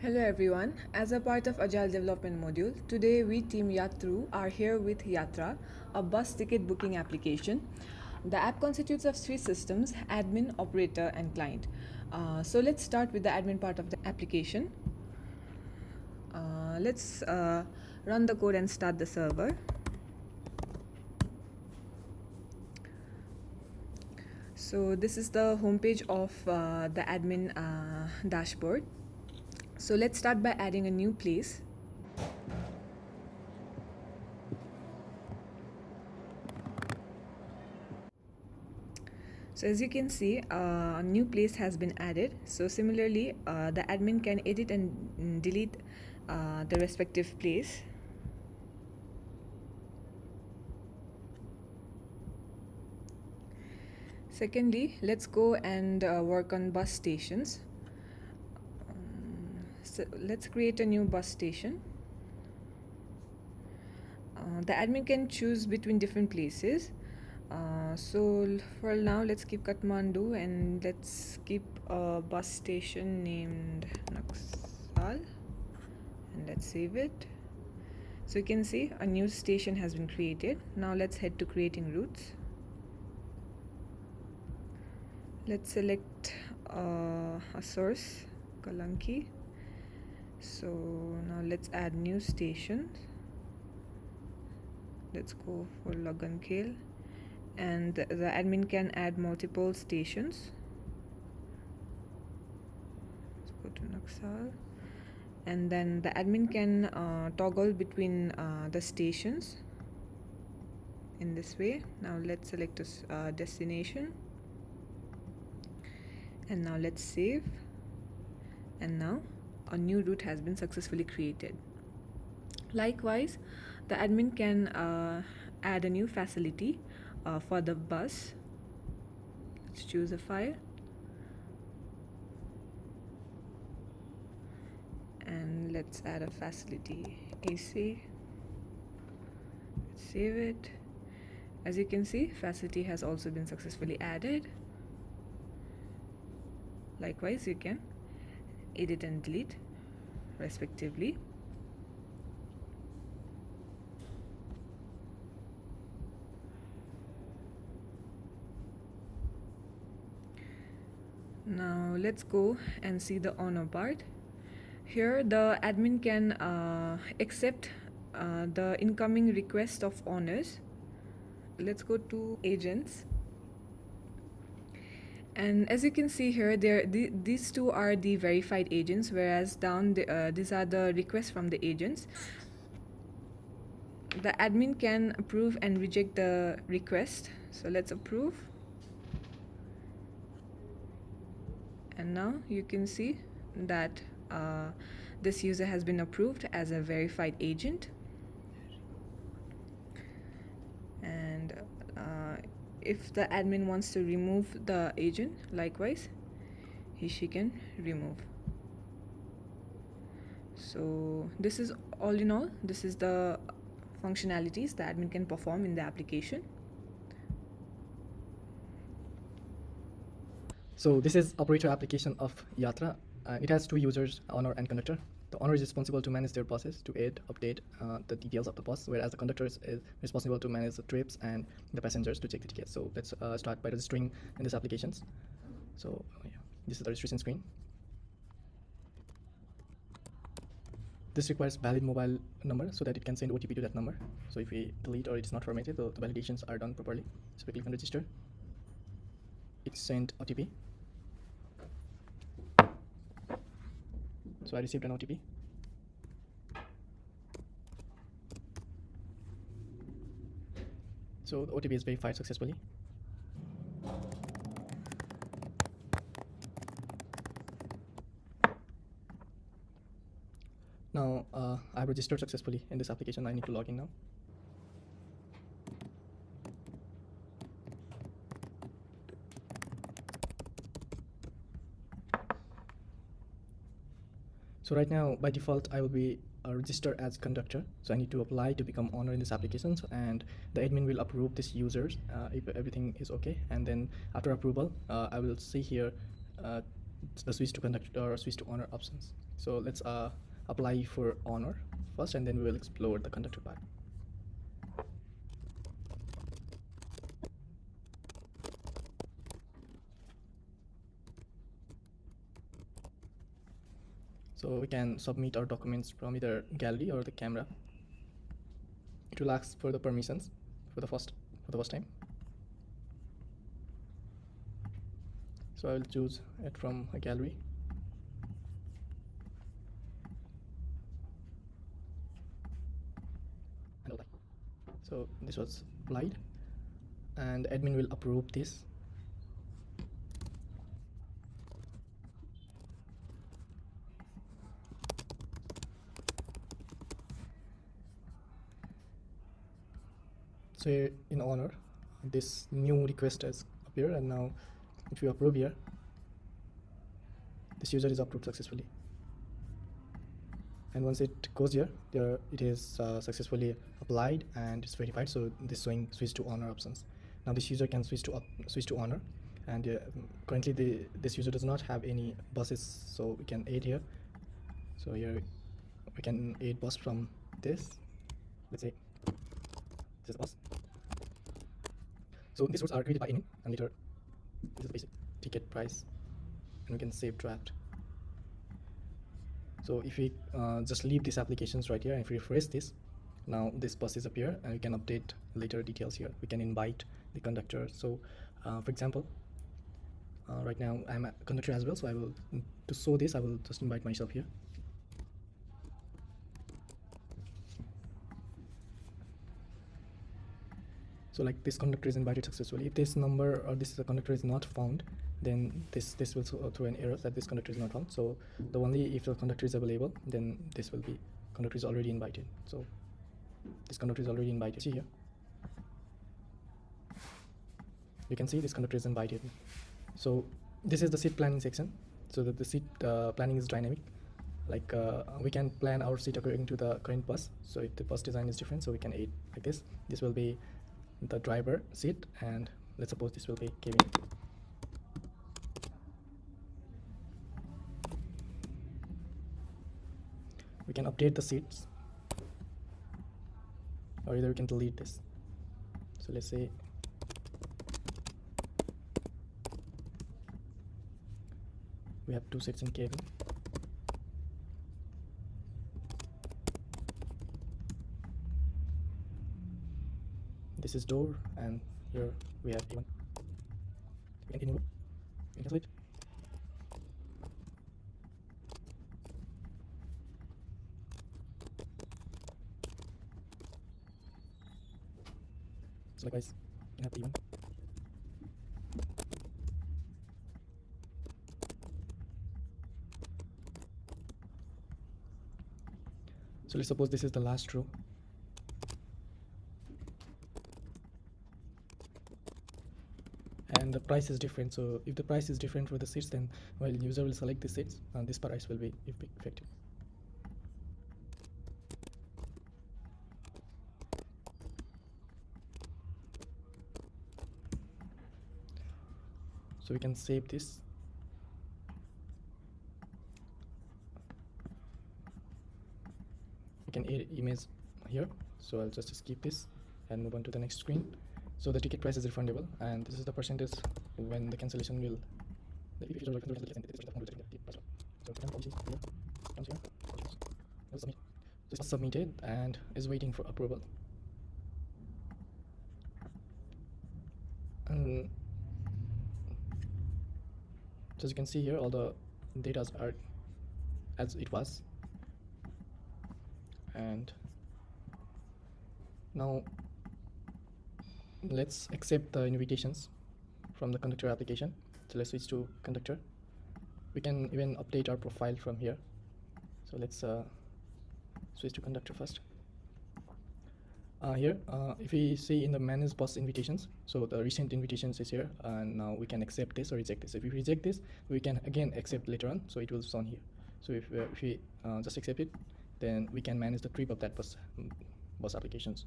Hello everyone. As a part of Agile Development Module, today we Team Yatru are here with Yatra, a bus ticket booking application. The app constitutes of three systems: admin, operator, and client. So let's start with the admin part of the application. Let's run the code and start the server. So this is the homepage of the admin dashboard. So let's start by adding a new place. So as you can see, a new place has been added. So similarly, the admin can edit and delete the respective place. Secondly, let's go and work on bus stations. So let's create a new bus station. The admin can choose between different places. So for now, let's keep Kathmandu and let's keep a bus station named Naxal, and let's save it. So you can see a new station has been created. Now let's head to creating routes. Let's select a source, Kalanki. So now let's add new stations. Let's go for Lagankale, and the admin can add multiple stations. Let's go to Naxal, and then the admin can toggle between the stations in this way. Now let's select a destination, and now let's save, and now a new route has been successfully created. Likewise, the admin can add a new facility for the bus. Let's choose a file, and let's add a facility AC. Let's save it. As you can see, facility has also been successfully added. Likewise, you can edit and delete respectively. Now let's go and see the owner part. Here the admin can accept the incoming request of owners. Let's go to agents, and as you can see here, these two are the verified agents, whereas down these are the requests from the agents. The admin can approve and reject the request. So let's approve, and now you can see that this user has been approved as a verified agent. And if the admin wants to remove the agent, likewise she can remove. So this is all in all, this is the functionalities the admin can perform in the application. So this is operator application of Yatra. It has two users, owner and conductor. The owner is responsible to manage their buses, to add, update the details of the bus, whereas the conductor is responsible to manage the trips and the passengers to check the tickets. So let's start by registering in these applications. So yeah, this is the registration screen. This requires valid mobile number so that it can send OTP to that number. So if we delete or it's not formatted, the validations are done properly. So we click on register. It sent OTP. So I received an OTP. So the OTP is verified successfully. Now I've registered successfully in this application. I need to log in now. So right now, by default, I will be registered as conductor. So I need to apply to become owner in this application. So, and the admin will approve this users if everything is okay. And then after approval, I will see here the switch to conductor or switch to honor options. So let's apply for honor first, and then we will explore the conductor part. So we can submit our documents from either gallery or the camera. It will ask for the permissions for the first time. So I will choose it from a gallery. And apply. So this was applied, and admin will approve this. So here in honor, this new request has appeared, and now if you approve here, this user is approved successfully. And once it goes here, it is successfully applied and it's verified. So this showing switch to honor options. Now this user can switch to honor, and currently this user does not have any buses, so we can add here. So here we can add bus from this. Let's say this is the bus. So these routes are created by init, and later this is the basic ticket price, and we can save draft. So if we just leave these applications right here, and if we refresh this, now this bus is appear, and we can update later details here. We can invite the conductor. So for example, right now I'm a conductor as well, so I will, to show this, I will just invite myself here. So like this conductor is invited successfully. If this number or this conductor is not found, then this will throw an error that this conductor is not found. So the only if the conductor is available, then this will be conductor is already invited. So this conductor is already invited. See here, you can see this conductor is invited. So this is the seat planning section. So that the seat planning is dynamic. Like we can plan our seat according to the current bus. So if the bus design is different, so we can add like this. This will be the driver seat, and let's suppose this will be cabin. We can update the seats, or either we can delete this. So let's say we have 2 seats in cabin. This is door, and here we have even. Continue. Cancel it. So likewise, we have even. So let's suppose this is the last row. And the price is different. So if the price is different for the seats, then while user will select the seats, this price will be effective. So we can save this. We can add image here. So I'll just skip this and move on to the next screen. So the ticket price is refundable, and this is the percentage when the cancellation will. So this is submitted and is waiting for approval. And so as you can see here, all the data are as it was. And now let's accept the invitations from the conductor application. So let's switch to conductor. We can even update our profile from here. So let's switch to conductor first. Here, if we see in the manage bus invitations, so the recent invitations is here, and now we can accept this or reject this. If we reject this, we can again accept later on, so it will shown here. So if we just accept it, then we can manage the trip of that bus applications.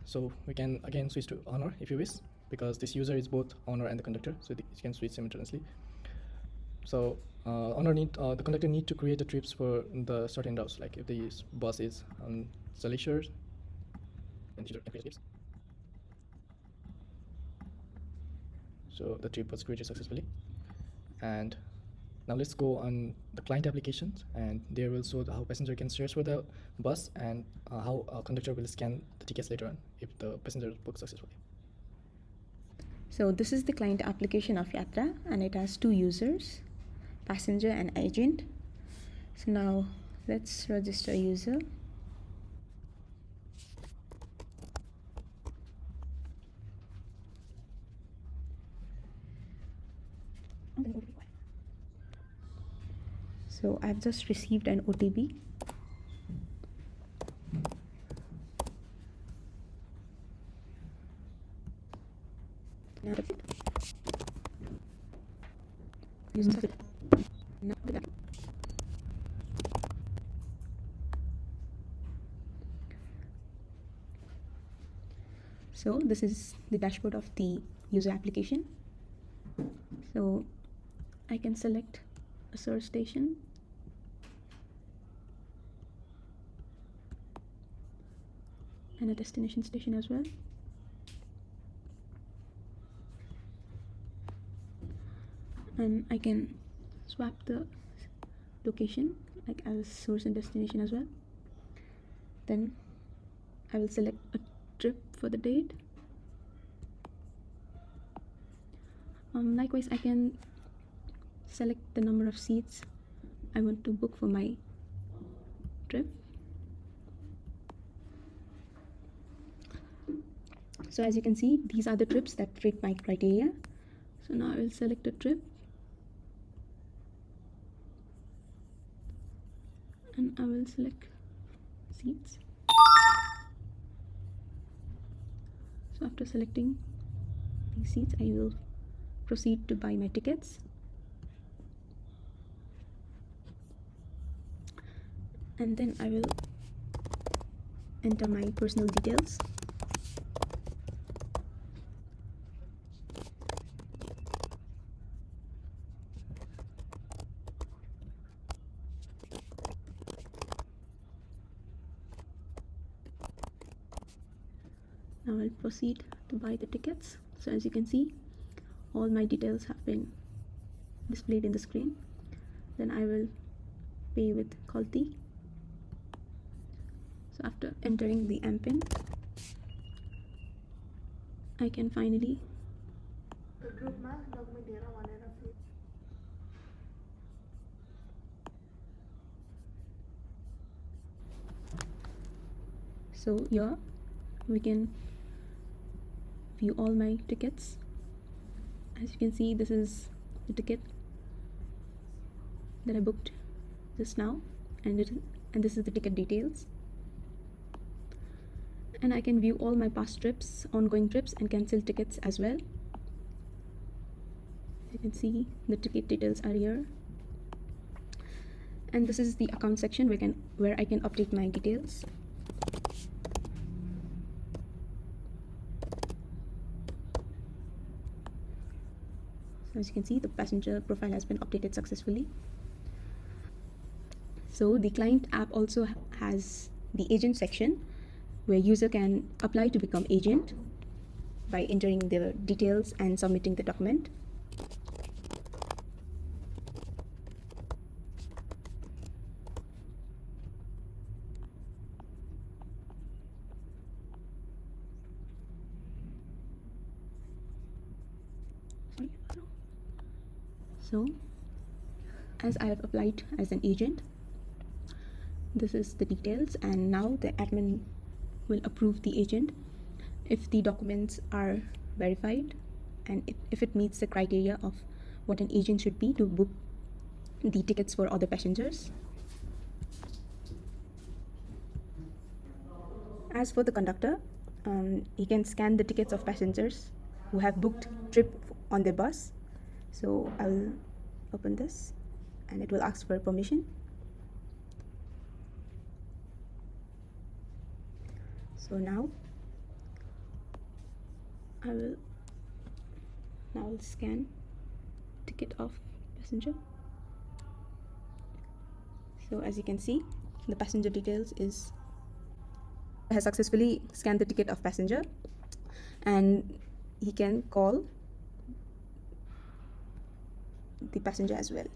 So we can again switch to honor if you wish, because this user is both honor and the conductor, so you can switch simultaneously. So the conductor need to create the trips for the certain routes. Like if the bus is on Salishers, then you can create trips. So the trip was created successfully. And now let's go on the client applications, and there will show how passenger can search for the bus and how a conductor will scan the tickets later on if the passenger books successfully. So this is the client application of Yatra, and it has two users, passenger and agent. So now let's register user. So I've just received an OTP. So this is the dashboard of the user application. So I can select a source station, and a destination station as well. And I can swap the location, like as source and destination as well. Then I will select a trip for the date. Likewise, I can select the number of seats I want to book for my trip. So as you can see, these are the trips that fit my criteria. So now I will select a trip, and I will select seats. So after selecting these seats, I will proceed to buy my tickets. And then I will enter my personal details. Now I'll proceed to buy the tickets. So as you can see, all my details have been displayed in the screen. Then I will pay with Kalti. So after entering the MPIN, I can finally so here we can view all my tickets. As you can see, this is the ticket that I booked just now, and this is the ticket details. And I can view all my past trips, ongoing trips, and cancelled tickets as well. You can see the ticket details are here. And this is the account section where I can update my details. So as you can see, the passenger profile has been updated successfully. So the client app also has the agent section where user can apply to become agent by entering their details and submitting the document. So as I have applied as an agent, this is the details, and now the admin will approve the agent if the documents are verified and if it meets the criteria of what an agent should be to book the tickets for other passengers. As for the conductor, he can scan the tickets of passengers who have booked trip on their bus. So I'll open this, and it will ask for permission. So now I will scan ticket of passenger. So as you can see, the passenger details has successfully scanned the ticket of passenger, and he can call the passenger as well.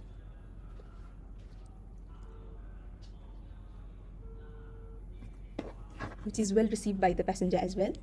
Which is well received by the passenger as well.